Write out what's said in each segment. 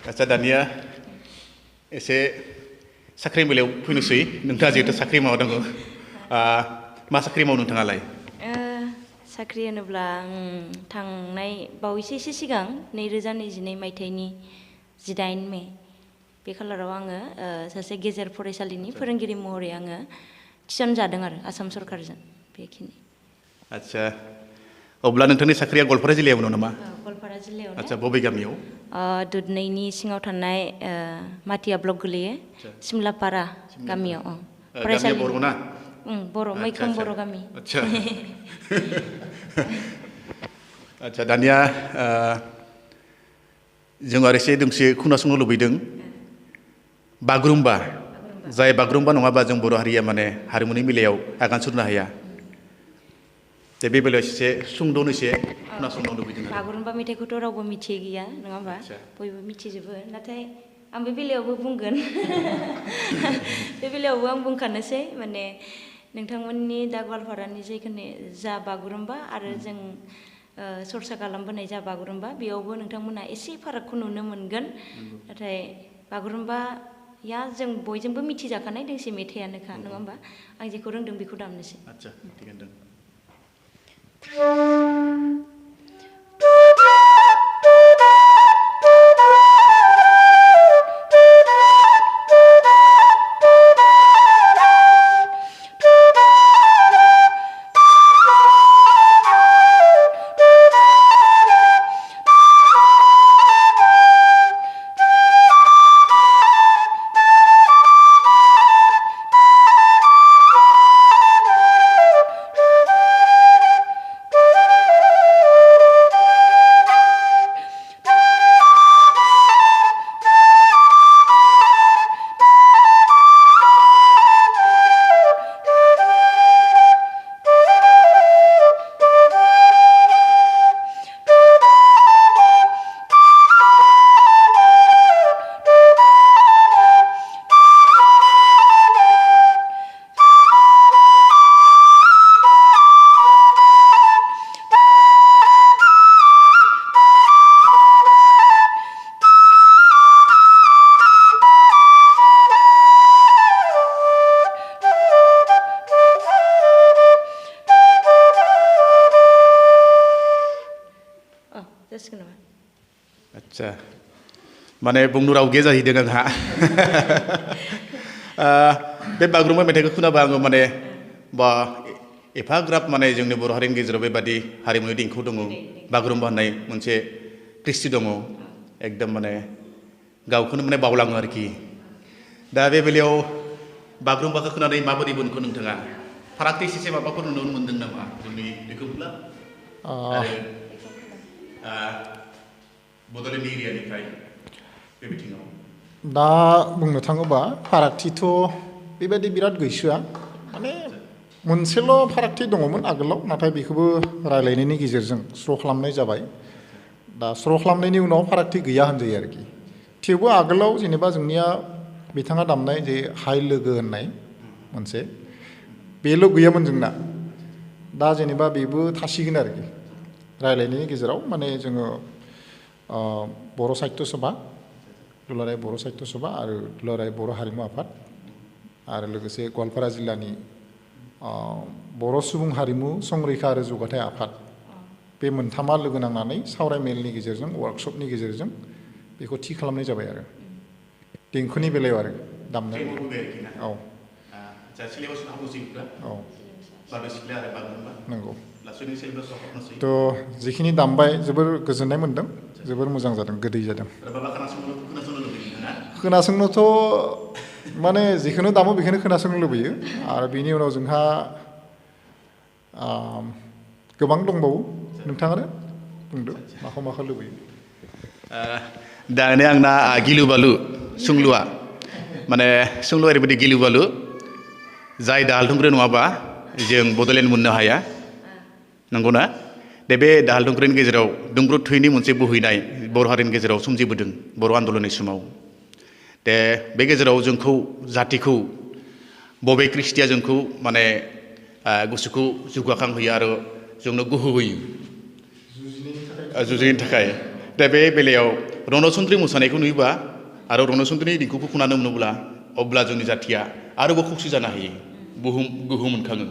आच्छा दानिया एसे साख्रि बेलायाव फैनोसै नोंथाङा जिहेतु साख्रि मावदों मा साख्रि मावो नोंथाङालाय साख्रि होनोब्ला थांनाय बावैसो एसे सिगां 2022 मायथाइनि 18 मे बे खालाराव आङो सासे गेजेर फरायसालिनि फोरोंगिरि महरै आङो थिसनजादों आरो आसाम सरकारजों बेखिनि आच्छा अब्ला नोंथांनि साख्रिया गवालपारा जिल्लायावनो नामा गवालपारा जिल्लायावनो आच्छा बबे गामियाव दुधनैनि सिङाव थानाय माटिया ब्लक गोलैयो सिमलापारा गामियाव गामिया बर' ना बर' मैखोम बर' गामि आच्छा आच्छा दानिया जों आरो एसे दोंसे खोनासंनो लुबैदों बागुरुम्बा जाय बागुरुम्बा नङाबा जों बर' हारिया माने हारिमुनि बेलायाव आगान सुरनो हाया दे बे बेलायाव एसे सुंद'नो एसे खोनासंनो लुबैदों बागुरुम्बा मेथाइखौथ' रावबो मिथियै गैया नङा होमबा बयबो मिथिजोबो नाथाय आं बे बेलायावबो बुंगोन बे बेलायावबो आं बुंखानोसै माने नोंथांमोननि दा गवालपारानि जिखिनि जा बागुरुम्बा आरो जों सरसा खालामबोनाय जा बागुरुम्बा बेयावबो नोंथांमोना एसे फारागखौ नुनो मोनगोन नाथाय बागुरुम्बाया जों बयजोंबो मिथिजाखानाय दोंसे मेथाइयानोखा नङा होमबा आं जेखौ रोंदों बेखौ दामनोसै आच्छा थिगानो दं आच्छा माने बुंनो राव गैया जाहैदों आंहा बे बागुरुम्बा मेथाइखौ खोनाबा आङो माने बा एफाग्राब माने जोंनि बर' हारिनि गेजेराव बेबादि हारिमुनि देंखो दङ बागुरुम्बा होननाय मोनसे कृष्टि दङ एकदम माने गावखौनो माने बावलाङो आरोखि दा बे बेलायाव बागुरुम्बाखौ खोनानानै माबोरै मोनखो नोंथाङा फारागथि एसे माबाफोर नुनो मोनदों नामा जोंनि बेखौब्ला आरो बड'लेण्ड एरियानिफ्राय बे बिथिङाव दा बुंनो थाङोबा फारागथिथ' बेबायदि बिराद गैसोआ माने मोनसेल' फारागथि दङमोन आगोलाव नाथाय बेखौबो रायलायनायनि गेजेरजों स्र' खालामनाय जाबाय दा स्र' खालामनायनि उनाव फारागथि गैया होनजायो आरोखि थेवबो आगोलाव जेनेबा जोंनिया बिथाङा दामनाय जे हाइ लोगो होननाय मोनसे बेल' गैयामोन जोंना दा जेनेबा बेबो थासिगोन आरोखि रायलायनायनि गेजेराव माने जोङो बर' साहित्य सभा दुलाराय बर' साहित्य सभा आरो दुलाराय बर' हारिमु आफाद आरो लोगोसे गवालपारा जिल्लानि बर' सुबुं हारिमु संरैखा आरो जौगाथाय आफाद बे मोनथामा लोगो नांनानै सावरायमेलनि गेजेरजों वार्कशपनि गेजेरजों बेखौ थि खालामनाय जाबाय आरो देंखोनि बेलायाव आरो दामनाय औ औ नंगौ थ' जिखिनि दामबाय जोबोर गोजोननाय मोन्दों जोबोर मोजां जादों गोदै जादों खोनासंनोथ' माने जिखौनो दामो बेखौनो खोनासंनो लुबैयो आरो बिनि उनाव जोंहा गोबां दंबावो नोंथाङानो बुंदो माखौ लुबैयो दानो आंना गिलु बालु सोंलुआ माने सोंलुआ ओरैबायदि गिलु बालु जाय दाहाल थुंग्रि नङाबा जों बड'लेण्ड मोननो हाया नंगौना दे बे दाहाल थुंग्रिनि गेजेराव दुंब्रुद थैनि मोनसे बोहैनाय बर' हारिनि गेजेराव सोमजिबोदों बर' आन्दलननि समाव दे बे गेजेराव जोंखौ जातिखौ बबे कृष्टिया जोंखौ माने गोसोखौ जौगाखांहोयो आरो जोंनो गोहो होयो जुजिनायनि थाखाय दा बे बेलायाव रुnsundri मोसानायखौ नुयोबा आरो रुnsundriनि देंखोखौ खोनानो मोनोब्ला अब्ला जोंनि जाथिया आरोबाव खौसे जानो हायो बुहुम गोहो मोनखाङो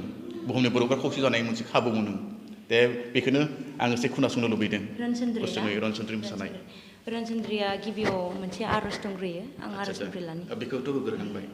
बुहुमनि बर'फ्रा खौसे जानाय मोनसे खाबु मोनो दा बेखौनो आं एसे खोनासंनो लुबैदों रुnsundri मोसानाय रुnsundriया गिबियाव मोनसे आरज दंग्रोयो आं आरजनिफ्राय लानि बेखौथ' होग्रोनांबाय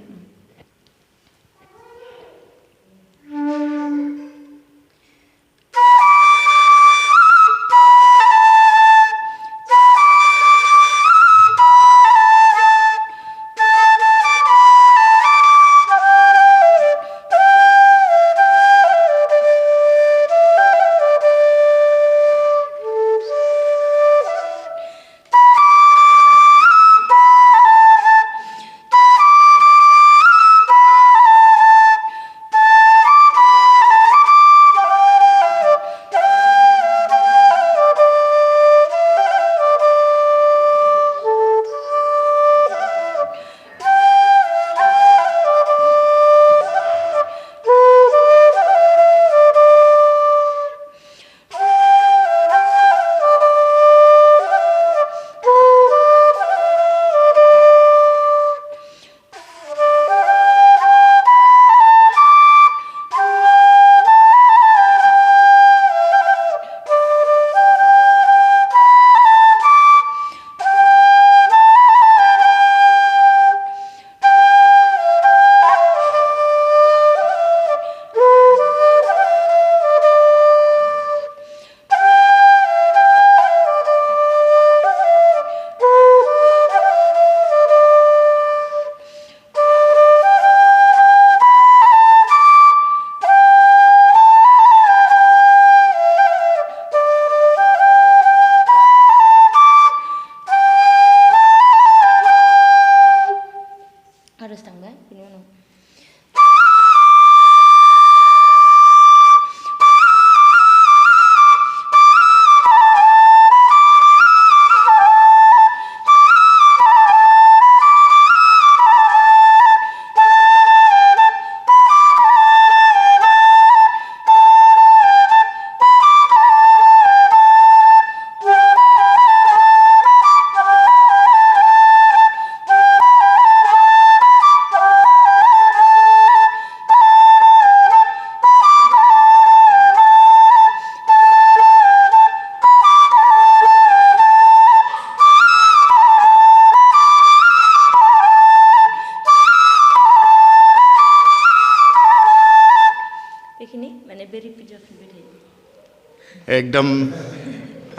एकदम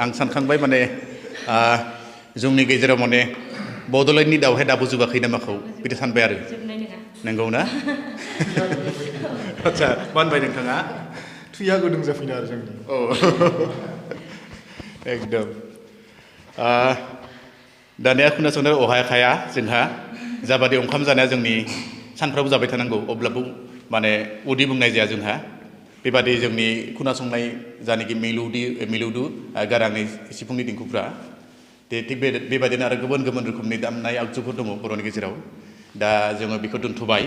आं सानखांबाय माने जोंनि गेजेराव माने बड'लेण्डनि दावहाया दाबो जोबाखै नामाखौ बिदि सानबाय आरो नंगौ ना आदसा मा होनबाय नोंथाङा थुया गुदुं जाफैनो आरो जोंनि औ एकदम दानिया खोनासंनो अहायखाया जोंहा जाबादि ओंखाम जानाया जोंनि सानफ्रामबो जाबाय थानांगौ अब्लाबो माने उदै बुंनाय जाया जोंहा बेबादि जोंनि खोनासंनाय जानाखि मिलौदु गारांनि सिफुंनि देंखोफ्रा थिग बेबादिनो आरो गुबुन गुबुन रोखोमनि दामनाय आगजुफोर दङ बर'नि गेजेराव दा जोङो बेखौ दोनथ'बाय